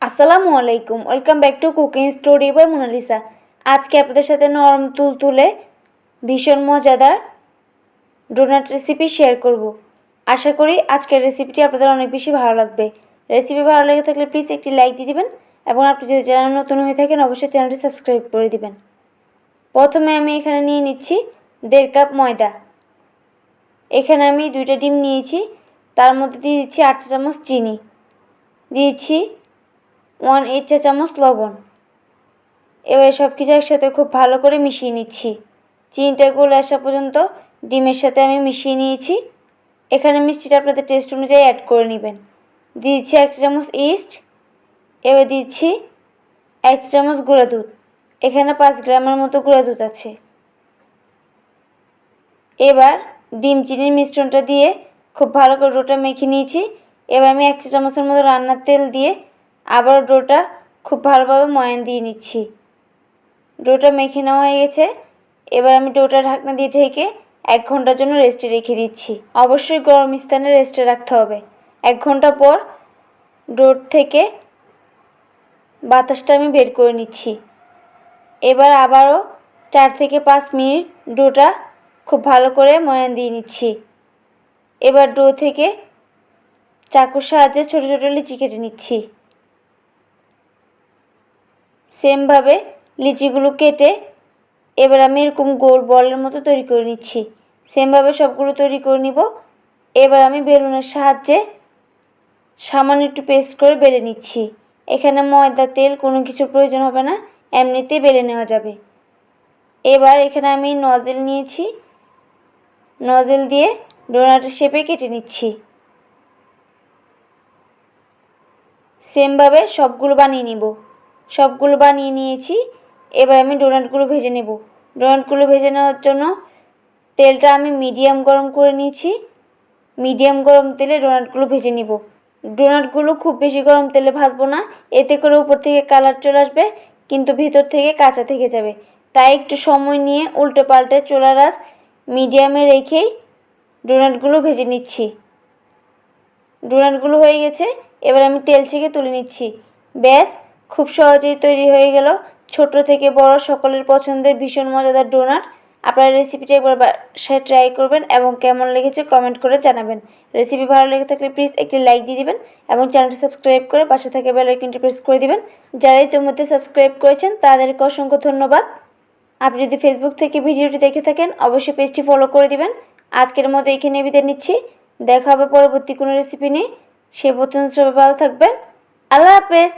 আসসালামু আলাইকুম, welcome back to cooking story by Monalisa. আজকে আপনাদের সাথে নরম তুলতুলে ভীষণ মজাদার ডোনাট রেসিপি শেয়ার করব। আশা করি আজকের রেসিপিটি আপনাদের অনেক বেশি ভালো লাগবে। রেসিপি ভালো লেগে থাকলে প্লিজ একটি লাইক দিয়ে দিবেন এবং আপনি যদি চ্যানেল নতুন হয়ে থাকেন অবশ্যই চ্যানেলটি সাবস্ক্রাইব করে দিবেন। প্রথমে আমি এখানে নিয়ে নিচ্ছি 1.5 কাপ ময়দা। এখানে আমি 2টা ডিম নিয়েছি, তার মধ্যে দিয়ে দিচ্ছি 8 চা চামচ চিনি, দিয়েছি 1/8 চা চামচ লবণ। এবারে সব কিছু একসাথে খুব ভালো করে মিশিয়ে নিচ্ছি। চিনিটা গলে আসা পর্যন্ত ডিমের সাথে আমি মিশিয়ে নিয়েছি। এখানে মিষ্টিটা আপনাদের টেস্ট অনুযায়ী অ্যাড করে নেবেন। দিয়েছি 1 চা চামচ ইস্ট। এবার দিচ্ছি 1 চা চামচ গুঁড়া দুধ। এখানে 5 গ্রামের মতো গুঁড়া দুধ আছে। এবার ডিম চিনির মিশ্রণটা দিয়ে খুব ভালো করে ডোটা মেখে নিয়েছি। এবার আমি 1 চা চামচের মতো রান্নার তেল দিয়ে আবার ডোটা খুব ভালোভাবে ময়ান দিয়ে নিচ্ছি। ডোটা মেখে নেওয়া হয়ে গেছে। এবার আমি ডোটা ঢাকনা দিয়ে ঢেকে 1 ঘন্টার জন্য রেস্টে রেখে দিচ্ছি। অবশ্যই গরম স্থানে রেস্টে রাখতে হবে। 1 ঘন্টা পর ডোর থেকে বাতাসটা আমি বের করে নিচ্ছি। এবার আবারও 4 থেকে 5 মিনিট ডোটা খুব ভালো করে ময়ান দিয়ে নিচ্ছি। এবার ডো থেকে চাকুর সাহায্যে ছোটো ছোটো লিচি কেটে নিচ্ছি। সেমভাবে লিচিগুলো কেটে এবার আমি এরকম গোল বলের মতো তৈরি করে নিচ্ছি। সেমভাবে সবগুলো তৈরি করে নিব। এবার আমি বেলুনের সাহায্যে সামান্য একটু পেস্ট করে বেলে নিচ্ছি। এখানে ময়দা তেল কোনো কিছুর প্রয়োজন হবে না, এমনিতেই বেলে নেওয়া যাবে। এবার এখানে আমি নজেল নিয়েছি, নজেল দিয়ে ডোনাটের শেপে কেটে নিচ্ছি। সেমভাবে সবগুলো বানিয়ে নিব। সবগুলো বানিয়ে নিয়েছি। এবার আমি ডোনাটগুলো ভেজে নেব। ডোনাটগুলো ভেজে নেওয়ার জন্য তেলটা আমি মিডিয়াম গরম করে নিয়েছি। মিডিয়াম গরম তেলে ডোনাটগুলো ভেজে নিব। ডোনাটগুলো খুব বেশি গরম তেলে ভাজবো না, এতে করে উপর থেকে কালার চলে আসবে কিন্তু ভিতর থেকে কাঁচা থেকে যাবে। তাই একটু সময় নিয়ে উল্টে পাল্টে চুলার আঁচ মিডিয়ামে রেখেই ডোনাটগুলো ভেজে নিচ্ছি। ডোনাটগুলো হয়ে গেছে। এবার আমি তেল থেকে তুলে নিচ্ছি। ব্যাস, খুব সহজেই তৈরি হয়ে গেল ছোট থেকে বড় সকলের পছন্দের ভীষণ মজাদার ডোনাট। আপনারা রেসিপিটা একবার বাসায় ট্রাই করবেন এবং কেমন লেগেছে কমেন্ট করে জানাবেন। রেসিপি ভালো লেগে থাকলে প্লিজ একটি লাইক দিয়ে দিবেন এবং চ্যানেলটি সাবস্ক্রাইব করে পাশে থাকা বেল আইকনটি প্রেস করে দিবেন। যারা ইতিমধ্যে সাবস্ক্রাইব করেছেন তাদেরকে অসংখ্য ধন্যবাদ। আপনি যদি ফেসবুক থেকে ভিডিওটি দেখে থাকেন অবশ্যই পেজটি ফলো করে দিবেন। আজকের মতো এখানে বিদায় নিচ্ছি। দেখা হবে পরবর্তী কোনো রেসিপি নিয়ে। সে পর্যন্ত সবাই ভালো থাকবেন। আল্লাহ হাফেজ।